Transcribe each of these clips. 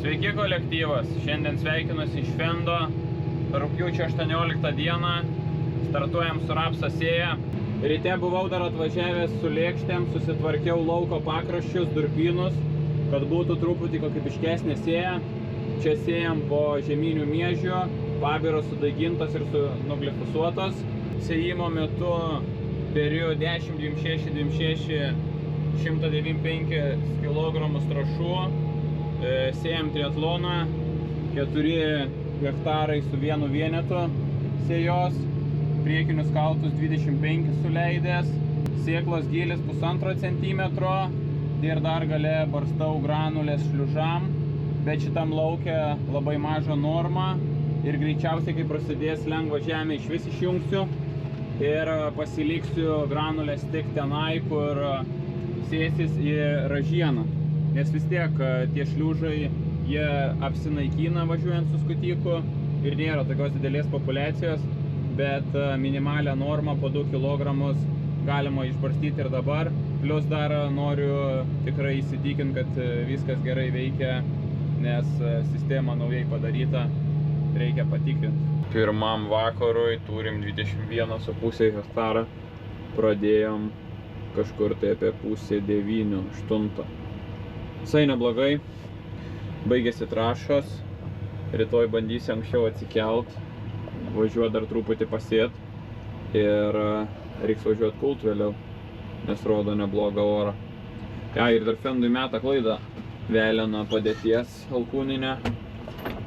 Sveiki kolektyvas, šiandien sveikinuosi iš Fendo, rugpjūčio 18 dieną, startuojam su rapso sėja. Ryte buvau dar atvažiavęs su lėkštėm, susitvarkiau lauko pakraščius, durpynus, kad būtų truputį kokybiškesnė sėja. Čia sėjam po žieminių miežių, pabiros sudaigintos ir nuglifosuotos. Sėjimo metu beriu 10, 26, 26, 195 kg trąšų. Sėjam triatloną, 4 hektarai su vienu vienetu sėjos, priekinius kaltus 25 suleidęs, sėklos gylis 1,5 cm ir dar gale barstau granulės šliužam, bet šitam lauke labai maža norma ir greičiausiai, kai prasidės lengva žemė, išvis išjungsiu ir pasiliksiu granulės tik tenai, kur sėsis į ražieną. Nes vis tiek tie šliužai, jie apsinaikina važiuojant su skutiku ir nėra tokios didelės populiacijos, bet minimalią normą po 2 kg galima išbarstyti ir dabar. Plius dar noriu tikrai įsitikinti, kad viskas gerai veikia, nes sistema naujai padaryta, reikia patikrinti. Pirmam vakarui turim 21,5 hektarą, pradėjom kažkur tai apie 8:30, 8. Visai neblogai, baigėsi trąšos, rytoj bandysiu anksčiau atsikelt, važiuoti dar truputį pasėt ir reiks važiuoti kult vėliau, nes rodo neblogą orą. Ja, ir dar Fendui meta klaidą, velėna padėties alkūninę,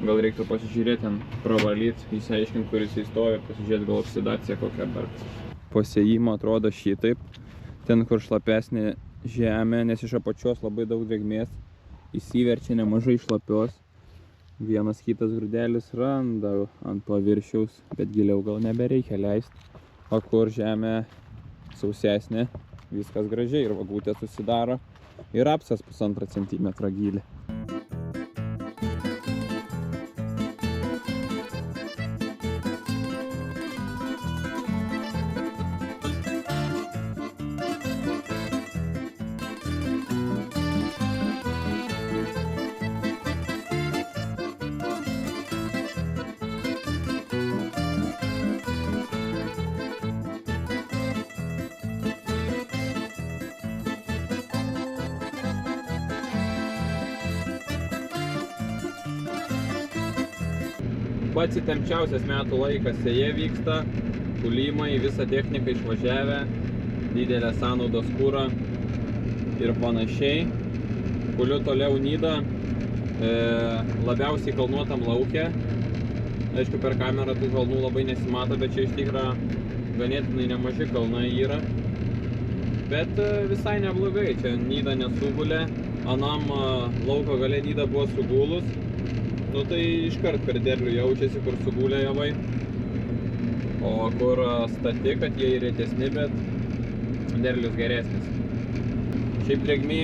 gal reiktų pasižiūrėti ten, pravalyti, įsiaiškinti, kuris įstovi, pasižiūrėti gal oksidacija kokia dar. Po sėjimo atrodo šitaip, ten kur šlapesnė žemė, nes iš apačios labai daug drėgmės, įsiverčia nemažai šlapios. Vienas kitas grūdelis randa ant paviršiaus, bet giliau gal nebereikia leisti. O kur žemė sausesnė, viskas gražiai ir vagutė susidaro ir rapsas 1,5 cm gylį. Pats įtempčiausias metų laikas sėja vyksta, kulimai, visa technika išvažiavę, didelė sąnaudos kūra ir panašiai. Kuliu toliau Nidą, labiausiai kalnuotam lauke. Aišku, per kamerą tų kalnų labai nesimato, bet čia iš tikrųjų ganėtinai nemaži kalnai yra. Bet visai neblogai, čia Nida nesugulė, anam lauko gale Nida buvo sugulus. Nu tai iškart per derlių jaučiasi, kur sugulė javai, o kur stati, kad jie retesni, bet derlius geresnis. Šiaip drėgmė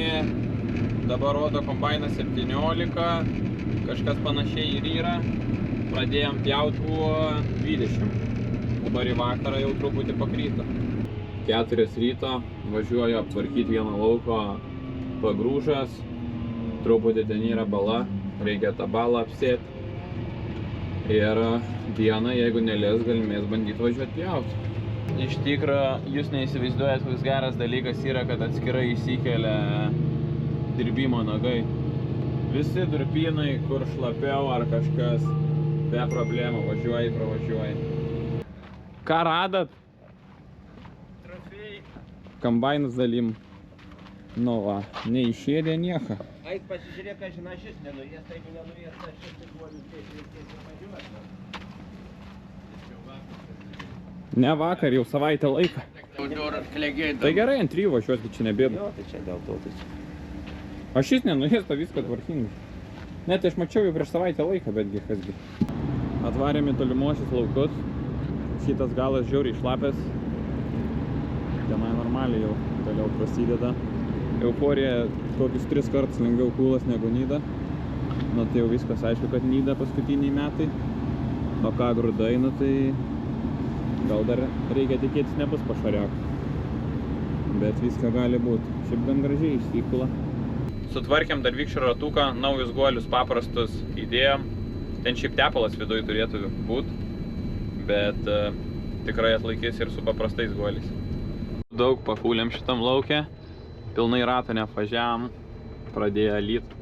dabar rodo kombainas 17, kažkas panašiai ir yra, pradėjom pjaut buvo 20, dabar į vakarą jau truputį pakryto. 4 ryto važiuoju aptvarkyti vieną lauko pagrūžas, truputį ten yra bala. Reikia tą balą apsėti ir dieną, jeigu nelės, galimės bandyti važiuoti pjauti. Iš tikrųjų, jūs neįsivaizduojat, koks geras dalykas yra, kad atskirai įsikelia dirbimo nagai. Visi durpynai, kur šlapiau ar kažkas, be problemų, važiuoji, pravažiuoji. Ką radat? Trofėjai. Kombainas dalim. Nu va, neišėdė nieko. Ait pasižiūrėk, ką žina šis nenuės, jeigu nenuės, tai šis tik buvo liūtės ir važiuos. Ne vakar, jau savaitę laiką. Tai gerai, ant 3 važiuos, bet čia nebėda. Jo, tai čia dėl to, tai čia. Aš šis nenuės, to viską tvarkingai. Ne, tai aš mačiau jau prieš savaitę laiką, betgi kasgi. Atvarėm į tolimuosius laukus. Šitas galas žiauriai šlapės. Tenai normaliai jau toliau prasideda. Euforija kokius 3 kartus lengviau kūlas negu Nida. Nu tai jau viskas aišku, kad Nida paskutiniai metai. O ką grūdai, nu tai gal dar reikia tikėtis nebus pašariak. Bet viską gali būti. Šiaip gan gražiai išsikula. Sutvarkėm dar vikščio ratuką, naujus guolius paprastus įdėjom. Ten šiaip tepalas viduje turėtų būti, bet tikrai atlaikys ir su paprastais guoliais. Daug pakūlėm šitam lauke, pilnai ratą neapvažiavam, pradėjo lyt.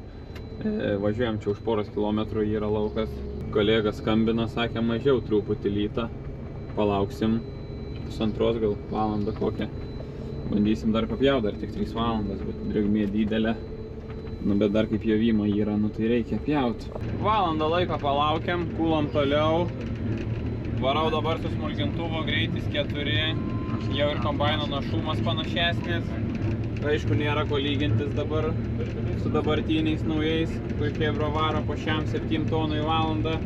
Važiuojam čia už poros kilometrų, yra laukas. Kolega skambina, sakė, mažiau truputį lytą. Palauksim pusantros gal valandą kokią. Bandysim dar papjauti, dar tik 3 valandas, bet drėgmė didelė. Nu, bet dar kaip pjovimo yra, nu tai reikia pjauti. Valandą laiko palaukiam, kūlam toliau. Varau dabar su smulkintuvo, greitis 4. Jau ir kombaino našumas panašesnis. Aišku, nėra ko lygintis dabar su dabartiniais naujais, kur Chevro varo po šiam 7 tonų į valandą.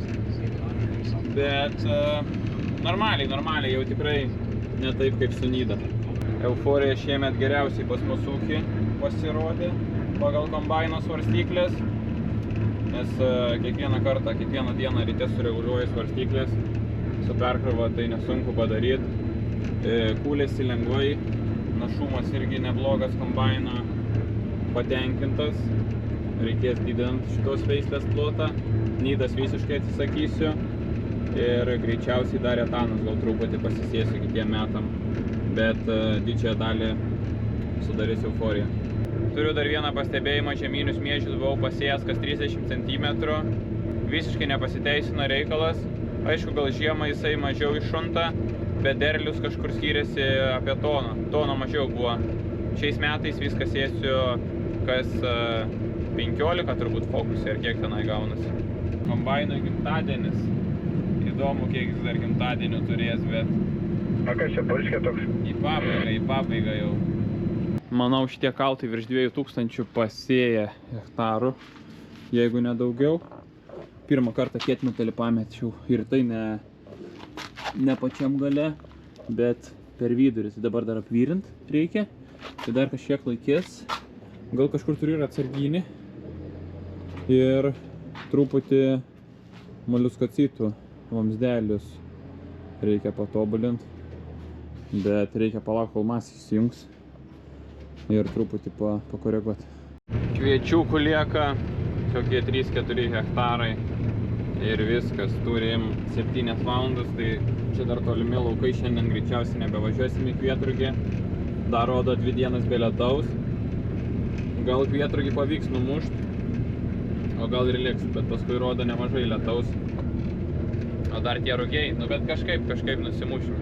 Bet normaliai, jau tikrai ne taip kaip su Nida. Euforija šiemet geriausiai pas mus ūkį pasirodė pagal kombaino svarstyklės, nes kiekvieną dieną ryte sureguliuoju svarstyklės, su perkrova tai nesunku padaryti, kūlėsi lengvai, našumas irgi neblogas kombaino, patenkintas, reikės didinti šitos veislės plotą, Nidas visiškai atsisakysiu ir greičiausiai dar etanas gal truputį pasisėsiu kitiem metam, bet didžiąją dalį sudarys Euforija. Turiu dar vieną pastebėjimą, žeminius miežius buvau pasėjęs kas 30 cm, visiškai nepasiteisino reikalas. Aišku, gal žiemą jisai mažiau iššunta, bet derlius kažkur skiriasi apie toną mažiau buvo. Šiais metais viską sėsiu kas 15 turbūt fokusai, ar kiek tenai gaunasi. Kombaino gimtadienis, įdomu kiek jis dar gimtadienių turės, bet... A kas čia paaiškė toks? Į pabaigą jau. Manau, šitie kaltai virš 2000 pasėję hektarų, jeigu ne daugiau. Pirmą kartą kietmetalį pamečiau ir tai ne pačiam gale, bet per vidurį. Tai dabar dar apvyrint reikia, tai dar kažkiek laikės. Gal kažkur turiu ir atsarginį ir truputį moliuskocitų vamzdelius reikia patobulinti, bet reikia palaukti, kol masė įsijungs ir truputį pakoreguoti. Kviečiukų lieka kokie 3-4 hektarai ir viskas. Turim 7 valandas, tai čia dar tolimi laukai, šiandien greičiausiai nebevažiuosim į Kvietrugį. Dar rodo 2 dienas be lietaus. Gal Kvietrugį pavyks numušti, o gal ir liks, bet paskui rodo nemažai lietaus. O dar tie rugiai, nu bet kažkaip nusimušim.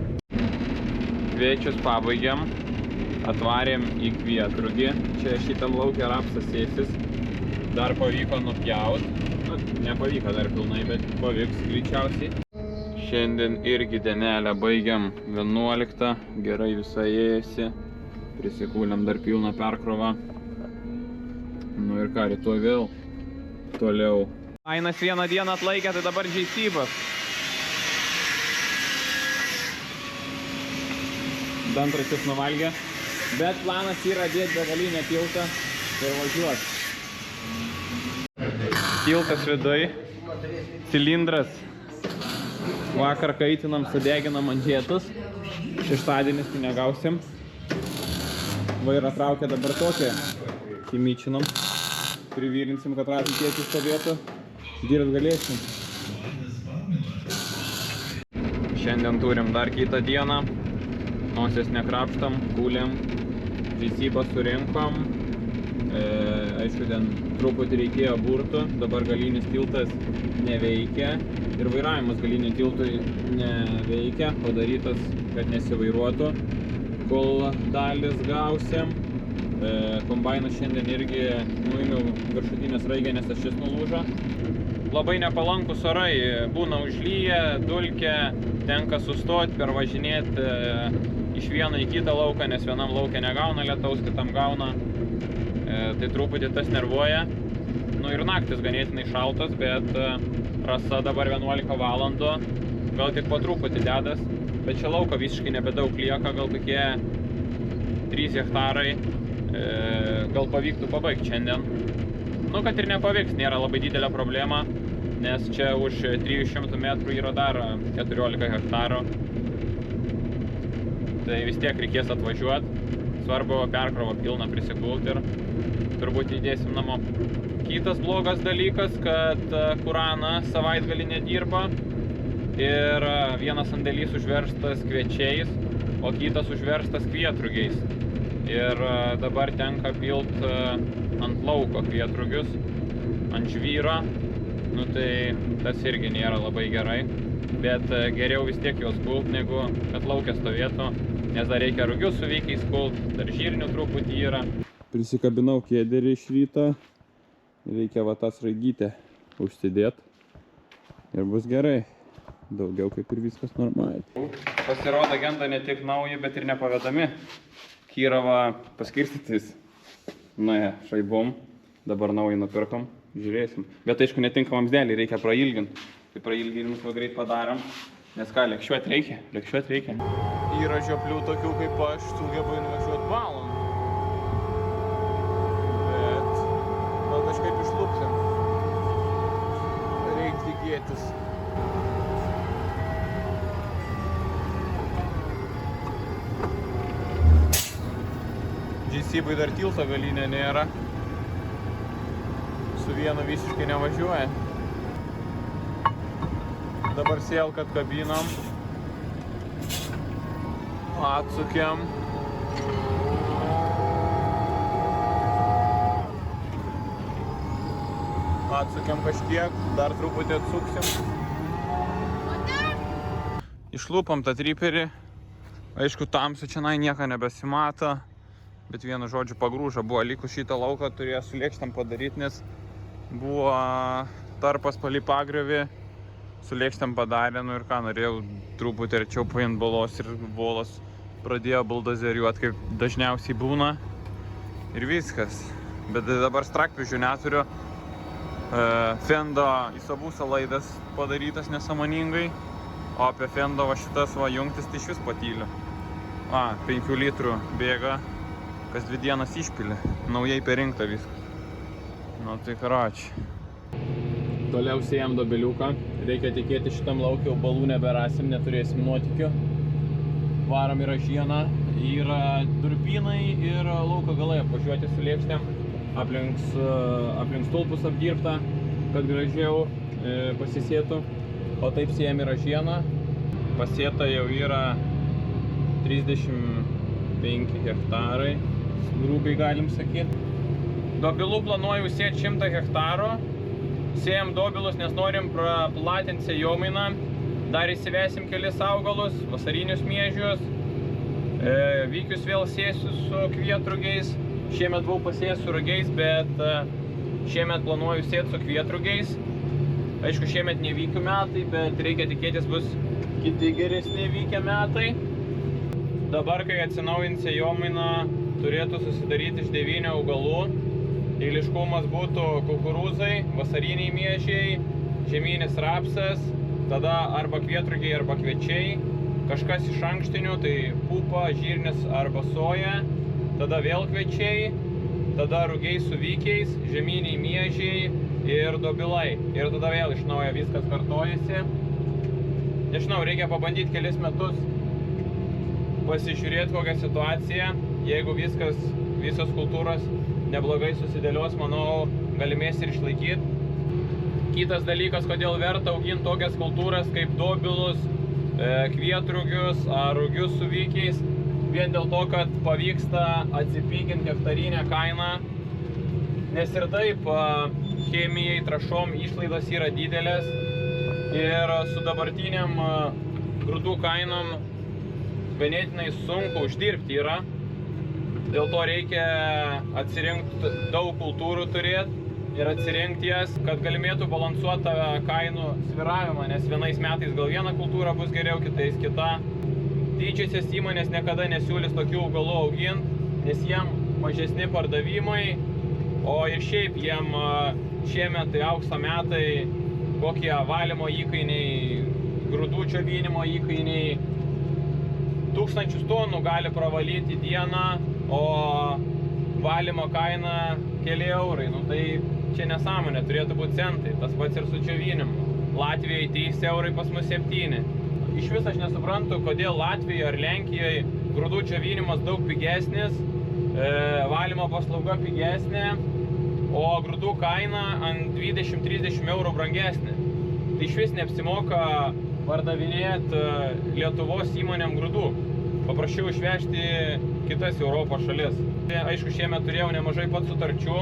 Kviečius pabaigiam. Atvarėm į Kvietrugį. Čia šitam lauke rapsas sėsis. Dar pavyko nupjaut. Nepavyko dar pilnai, bet pavyks greičiausiai. Šiandien irgi dienelę baigiam 11. Gerai visai ėjosi. Prisikūlėm dar pilną perkrovą. Nu ir ką, rytoj vėl toliau. Ainas vieną dieną atlaikė, tai dabar džeisybas. Dantračius nuvalgė. Bet planas yra dėti begalinę tiltą ir važiuoti. Tiltas viduj, cilindras. Vakar kaitinam, sudeginam manžetus. Šeštadienis tai negausim. Vairą traukia dabar tokią. Įmyčinam. Privyrinsim, kad ratų kiekis stovėtų. Dirbt galėsim. Šiandien turim dar kitą dieną. Nosies nekrapštam, kūlėm, žeisybą surinkom. Aišku, ten truputį reikėjo burtų, dabar galinis tiltas neveikia ir vairavimas galinių tiltui neveikia, padarytas, kad nesivairuotų, kol dalis gausim. Kombainas šiandien irgi nuėmiau viršutinės raigę, nes ašis nulūžo. Labai nepalankus orai, būna užlyja, dulkė, tenka sustoti, pervažinėti iš vieno į kitą lauką, nes vienam lauke negauna lietaus, kitam gauna. Tai truputį tas nervuoja. Nu ir naktis ganėtinai šaltos, bet rasa dabar 11 valandų, gal tik po truputį dedas. Bet čia lauko visiškai nebedaug lieka, gal tokie 3 hektarai. Gal pavyktų pabaigti šiandien. Nu, kad ir nepavyks, nėra labai didelė problema, nes čia už 300 metrų yra dar 14 hektarų. Tai vis tiek reikės atvažiuoti. Svarbu perkrovą pilną prisigult ir turbūt įdėsim namo. Kitas blogas dalykas, kad Kurana savaitgalį nedirba ir vienas sandėlys užverstas kviečiais, o kitas užverstas kvietrugiais. Ir dabar tenka pilt ant lauko kvietrugius, ant žvyro. Nu tai tas irgi nėra labai gerai, bet geriau vis tiek juos kult, negu kad lauke stovėtų, nes dar reikia rugius su vykiais kult, dar žirnių truputį yra. Prisikabinau kėderį iš ryto, reikia va tą sraigytę užsidėti ir bus gerai. Daugiau kaip ir viskas normaliai. Pasirodo agenda ne tik nauji, bet ir nepavedami. Kyravą paskirstytis šaibom, dabar naują nupirkom, žiūrėsim. Bet aišku, netinkam vamzdelį, reikia prailginti. Tai prailginimus va greit padarom, nes ką, lėkščiuot reikia. Yra žioplių tokių kaip aš, sugeba invažiuot valandų. Bet gal kažkaip išlupsim. Reikia tikėtis. GC-bai dar tilto galinė nėra. Su vienu visiškai nevažiuoja. Dabar sėlką atkabinom. Atsukėm. Atsukėm kažkiek, dar truputį atsuksim. Išlupam tą triperį. Aišku, tamsu čia nieko nebesimato. Bet vienu žodžiu pagrūža buvo. Likus šitą lauką turėjo su lėkštėm padaryti, nes buvo tarpas palei pagriovį. Su lėkštėm padarė, nu ir ką, norėjau truputį arčiau paint balos ir bolas pradėjo buldozeriuot, kaip dažniausiai būna. Ir viskas. Bet dabar strakpižių neturiu. Fendo isobuso laidas padarytas nesąmoningai. O apie Fendo va šitas va jungtis tai iš vis patyliu. 5 litrų bėga. Kas 2 dienas išpilė. Naujai perinkta viskas. Nu tai karočiui. Toliau sėjam dobeliuką. Reikia tikėti šitam laukiu balų neberasim, neturėsim nuotykių. Varom į ražieną. Yra durpynai ir lauko galai apvažiuoti su lėkštėm. Aplink stulpus apdirbta, kad gražiau pasisėtų. O taip sėjam į ražieną. Pasėta jau yra 35 hektarai. Grubiai galim sakyti. Dobilų planuoju sėti 100 hektarų. Sėjam dobilus, nes norim praplatinti sėjomainą. Dar įsivesim kelis augalus, vasarinius miežius. Vykius vėl sėsiu su kvietrugiais. Šiemet buvau pasėjęs su rugiais, bet šiemet planuoju sėti su kvietrugiais. Aišku, šiemet ne vykių metai, bet reikia tikėtis bus kiti geresni vykę metai. Dabar, kai atsinaujins sėjomainą, turėtų susidaryti iš 9 augalų. Eiliškumas būtų kukurūzai, vasariniai miežiai, žieminis rapsas, tada arba kvietrugiai arba kviečiai, kažkas iš ankštinių, tai pupa, žirnis arba soja, tada vėl kviečiai, tada rugiai su vykiais, žieminiai miežiai ir dobilai. Ir tada vėl iš naujo viskas kartojasi. Nežinau, reikia pabandyti kelis metus pasižiūrėti kokią situaciją. Jeigu visos kultūros neblogai susidėlios, manau, galimės ir išlaikyti. Kitas dalykas, kodėl verta auginti tokias kultūras kaip dobilus, kvietrugius ar rugius su vykiais, vien dėl to, kad pavyksta atsipiginti hektarinę kainą, nes ir taip chemijai, trąšom išlaidos yra didelės ir su dabartiniam grūdų kainom ganėtinai sunku uždirbti yra. Dėl to reikia atsirinkti daug kultūrų turėti ir atsirinkti jas, kad galimėtų balansuoti kainų svyravimą, nes vienais metais gal viena kultūra bus geriau, kitais kita. Didžiosios įmonės niekada nesiūlys tokių augalų auginti, nes jiem mažesni pardavimai, o ir šiaip jiem šiemet tai aukso metai, kokie valymo įkainiai, grūdų džiovinimo įkainiai, 1000 tonų gali pravalyti dieną, o valymo kaina keli eurai. Nu tai čia nesąmonė, turėtų būti centai, tas pats ir su džiovinimu. Latvijoje 3 eurai, pas mus 7. Iš vis aš nesuprantu, kodėl Latvijoje ar Lenkijoje grūdų džiovinimas daug pigesnis, valymo paslauga pigesnė, o grūdų kaina ant 20-30 eurų brangesnė. Tai iš vis neapsimoka pardavinėti Lietuvos įmonėm grūdų. Paprašiau išvežti kitas Europos šalis. Aišku, šiemet turėjau nemažai pat sutarčių,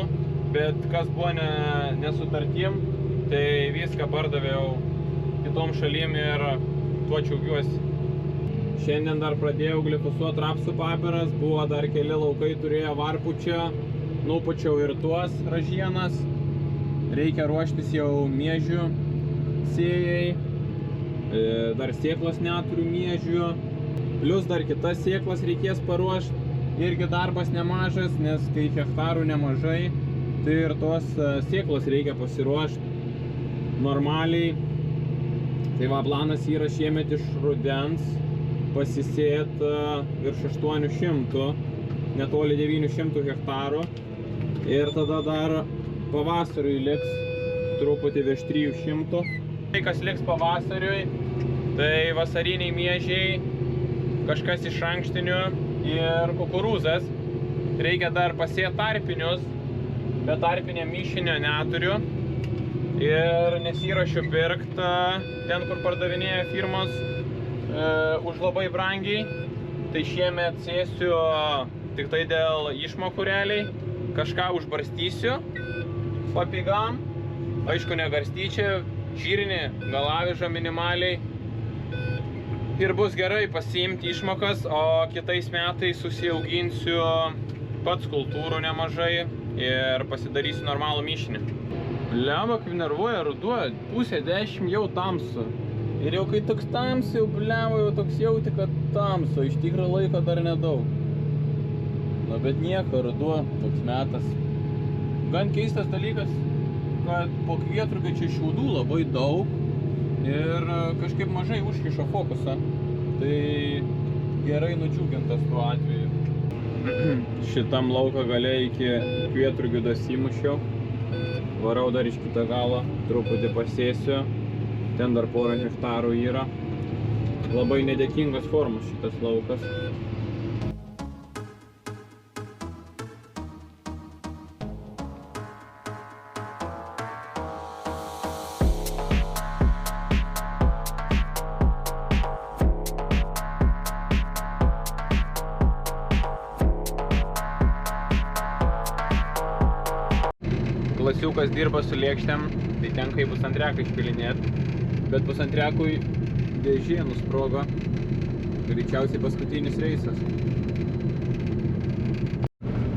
bet kas buvo nesutartim, tai viską pardaviau kitom šalim ir tuo džiaugiuosi. Šiandien dar pradėjau glifosuoti rapsų papiras, buvo dar keli laukai turėjo varpučio, nupučiau ir tuos ražienas. Reikia ruoštis jau miežių sėjai, dar sėklos neturiu miežių, plus dar kitas sėklas reikės paruošti. Irgi darbas nemažas, nes kai hektarų nemažai, tai ir tos sėklos reikia pasiruošti normaliai. Tai va, planas yra šiemet iš rudens pasisėti virš 800, netoli 900 hektarų. Ir tada dar pavasariui liks truputį virš 300. Tai kas liks pavasariui, tai vasariniai miežiai, kažkas iš ankštinių ir kukurūzas. Reikia dar pasėti tarpinius, bet tarpinio mišinio neturiu. Ir nesiruošiu pirkti ten, kur pardavinėja firmos už labai brangiai. Tai šiemet sėsiu tik tai dėl išmokų realiai. Kažką užbarstysiu papigam. Aišku, negarstyčiau, žirnį, galavižą minimaliai. Ir bus gerai pasiimti išmokas, o kitais metais susiauginsiu pats kultūrų nemažai ir pasidarysiu normalų mišinį. Blemba, kaip nervuoja ruduo, 9:30 jau tamsu. Ir jau kai toks tamsu, jau blemba, jau toks jauti, kad tamsu, iš tikro laiko dar nedaug. Na, bet nieko, ruduo, toks metas. Gan keistas dalykas, kad po kvietrugio čia šiaudų labai daug ir kažkaip mažai užkišo fokusą. Tai gerai nudžiugintas tuo atveju. Šitam lauko gale iki kvietrugių dasimušiau. Varau dar iš kitą galą, truputį pasėsiu. Ten dar porą hektarų yra. Labai nedėkingos formos šitas laukas. Klasiukas dirba su lėkštėm, tai tenka į pusantreką išpilinėti. Bet pusantrekui dėžė nusprogo. Greičiausiai paskutinis reisas.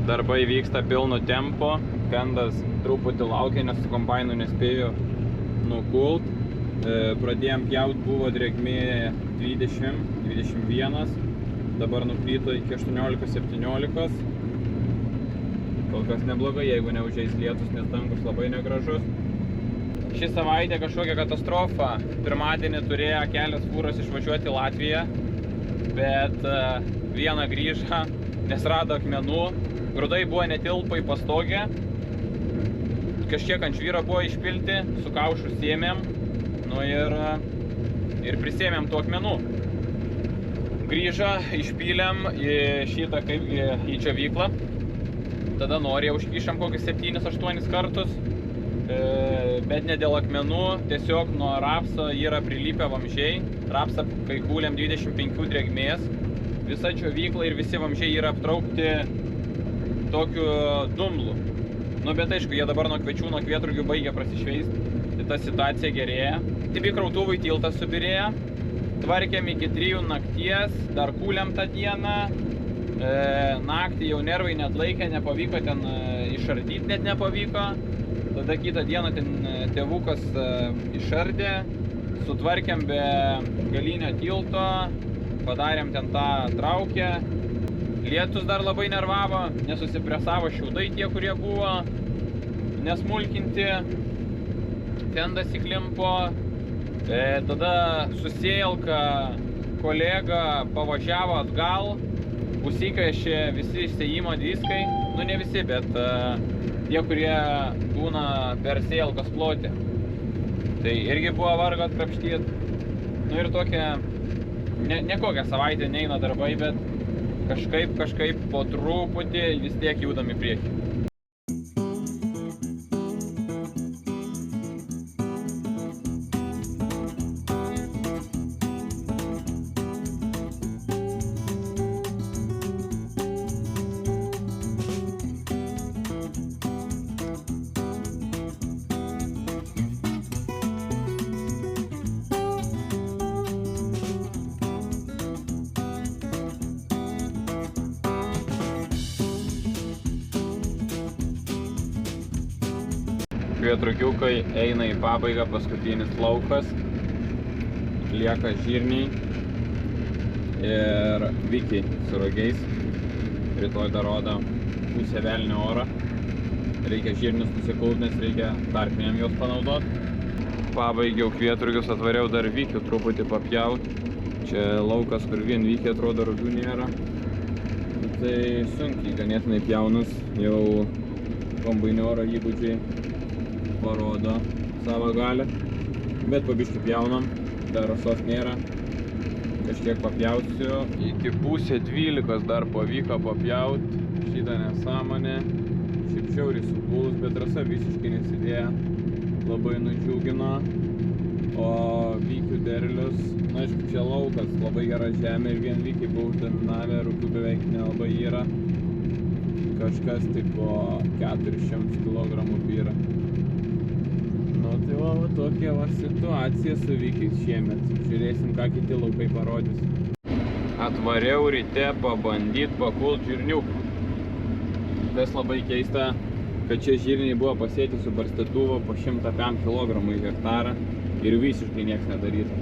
Darbai vyksta pilnu tempu. Kendas truputį laukia, nes su kombainu nespėjo nukult. Pradėjom pjaut, buvo drėgmė 20, 21. Dabar nukrito iki 18-17. Kol kas neblogai, jeigu neužeis lietus, nes dangus labai negražus. Ši savaitė kažkokia katastrofa. Pirmadienį turėjo kelios fūros išvažiuoti į Latviją, bet vieną grįžą, nes rado akmenų. Grūdai buvo netilpa į pastogę. Kažkiek ant žvyro buvo išpilti, su kaušu sėmėm. Nu ir prisėmėm tų akmenų. Grįžą išpylėm į šitą kaip į džiovyklą. Tada noriai užkišam kokius 7-8 kartus, bet ne dėl akmenų, tiesiog nuo rapso yra prilipę vamzdžiai. Rapsą kai kūlėm 25 drėgmės, visa džiovykla ir visi vamzdžiai yra aptraukti tokiu dumblu. Nu, bet aišku, jie dabar nuo kviečių, nuo kvietrugių baigia prasišveisti, tai ta situacija gerėja. Tibi krautuvui tiltas subirėjo, tvarkėm iki 3 nakties, dar kūlėm tą dieną. Naktį jau nervai neatlaikė, nepavyko ten išardyti, net nepavyko. Tada kitą dieną ten tėvukas išardė, sutvarkėm be galinio tilto, padarėm ten tą traukę. Lietus dar labai nervavo, nesusipresavo šiaudai tie, kurie buvo nesmulkinti. Tendas įklimpo, tada susėlka kolega pavažiavo atgal. Užsikaišė visi išsėjimo diskai, nu ne visi, bet tie, kurie būna per sėlkos plotį. Tai irgi buvo vargo atkrapštyti. Nu ir tokia, ne kokią savaitę neina darbai, bet kažkaip po truputį vis tiek judam į priekį. Kvietrukiukai eina į pabaigą, paskutinis laukas, lieka žirniai ir vikiai su rogiais. Rytoj dar rodo pusę velnio orą. Reikia žirnius nusikult, nes reikia tarpiniam juos panaudoti. Pabaigiau kvietrukius, atvariau dar vikių truputį papjaut. Čia laukas, kur vien vikiai atrodo, rogių nėra. Tai sunkiai ganėtinai pjaunus, jau kombainioro įgūdžiai parodo savo galę, bet pabiškį pjaunam, dar rasos nėra, kažkiek papjausiu. Iki pusė 12 dar pavyko papjaut šitą nesąmonę, šiaip šiauriai supuls, bet rasa visiškai nesidėjo, labai nudžiugino, o vykių derlius, na aišku, čia laukas, labai gera žemė ir vien vykiai buvo uždominavę, rūkių beveik nelabai yra, kažkas tai po 400 kg byra. Nu tai va tokia va situacija su vykiais šiemet. Žiūrėsim, ką kiti laukai parodys. Atvariau ryte pabandyt pakult žirniukų. Tas labai keista, kad čia žirniai buvo pasėti su barstytuvu po 105 kg į hektarą ir visiškai nieks nedaryta.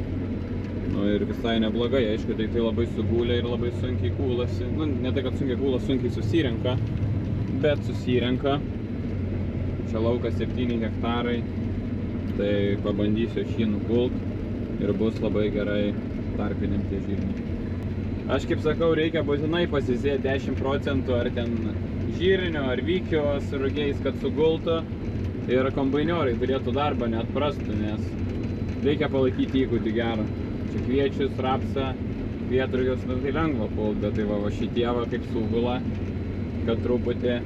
Nu ir visai neblogai, aišku, tai labai sugulė ir labai sunkiai kūlasi. Nu, ne tai, kad sunkiai kūlas, sunkiai susirenka, bet susirenka. Čia laukas 7 hektarai. Tai pabandysiu šį nukult ir bus labai gerai tarpiniam tie žirniai. Aš kaip sakau, reikia būtinai pasisėti 10% ar ten žirnio, ar vykio su rugiais, kad sugultų ir kombainiorai turėtų darbą neatprastų, nes reikia palaikyti įgūdį gerą. Čia kviečius, rapsą, kvietrugius, nu, tai lengva pult, bet tai va šitie va kaip sugula, kad truputį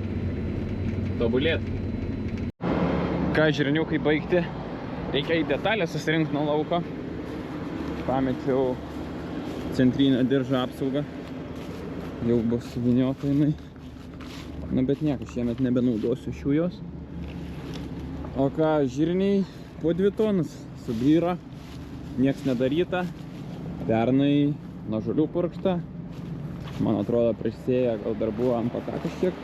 tobulėtų. Ką žirniukai baigti? Reikia į detalę susirinkti nuo lauko. Pamečiau centrinę diržą apsaugą. Jau bus suvyniota jinai. Na bet nieko, šiemet nebenaudosiu šių jos. O ką, žirniai po 2 tonas subyra. Nieks nedaryta. Pernai nuo žolių purkšta. Man atrodo, prieš sėją gal dar buvo ant paka kažkiek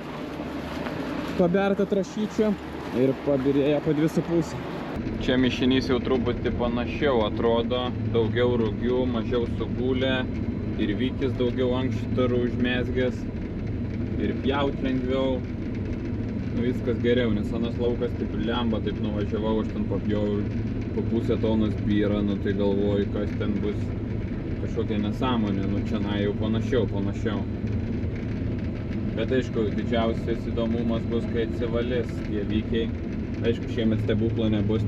paberta trašyčio ir pabirėjo po 2,5. Čia mišinys jau truputį panašiau atrodo, daugiau rugių, mažiau sugulę ir vykis daugiau ankštarų užmezgęs ir pjaut lengviau. Nu, viskas geriau, nes anas laukas taip lemba, taip nuvažiavau, aš ten papjau po pusę tonos byra, nu tai galvoju, kas ten bus kažkokia nesąmonė, nu čia na jau panašiau. Bet aišku, didžiausias įdomumas bus, kai atsivalės tie vykiai. Aišku, šiemet stebuklo nebus.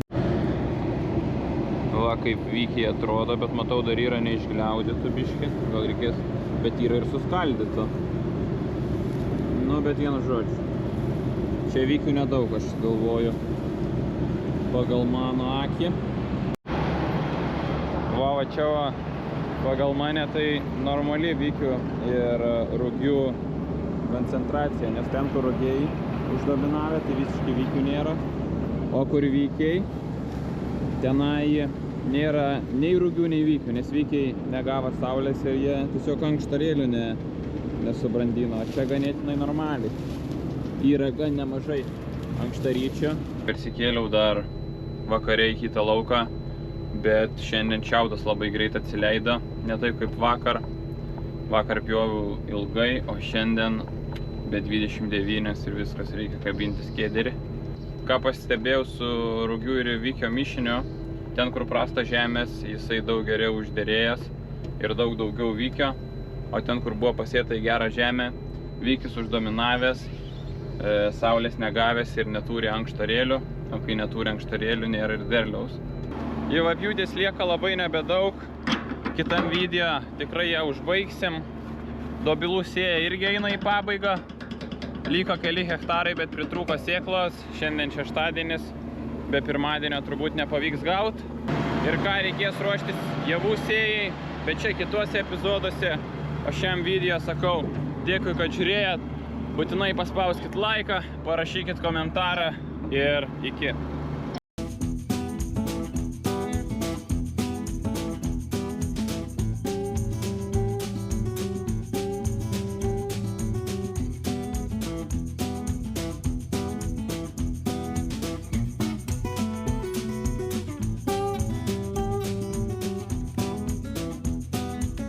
Va, kaip vykiai atrodo, bet matau, dar yra neišgliaudytų biškį. Gal reikės, bet yra ir suskaldytų. Nu, bet vienu žodžiu. Čia vykių nedaug, aš galvoju, pagal mano akį. Va, čia va, pagal mane tai normali vykių ir rugių koncentracija, nes ten, kur rugiai uždominavę, tai visiškai vykių nėra. O kur vykiai, tenai nėra nei rugių, nei vykių, nes vykiai negavo saulės ir jie tiesiog ankštarėlių nesubrandino. Čia ganėtinai normaliai. Yra gan nemažai ankštaryčio. Persikėliau dar vakare į kitą lauką, bet šiandien šiaudas labai greit atsileido, ne taip kaip vakar. Vakar pjoviau ilgai, o šiandien be 29 ir viskas, reikia kabintis kėderį. Ką pastebėjau su rugių ir vykio mišiniu, ten kur prasta žemės, jisai daug geriau užderėjęs ir daug daugiau vykio, o ten kur buvo pasėta į gerą žemę, vykis uždominavęs, saulės negavęs ir neturi ankštarėlių, o kai neturi ankštarėlių, nėra ir derliaus. Jau apjūdės lieka labai nebedaug, kitam video tikrai ją užbaigsim. Dobilų sėja irgi eina į pabaigą. Liko keli hektarai, bet pritrūko sėklos. Šiandien šeštadienis, be pirmadienio turbūt nepavyks gauti. Ir ką, reikės ruoštis javų sėjai, bet čia kituose epizoduose. O šiam video sakau, dėkui, kad žiūrėjot. Būtinai paspauskit laiką, parašykit komentarą ir iki.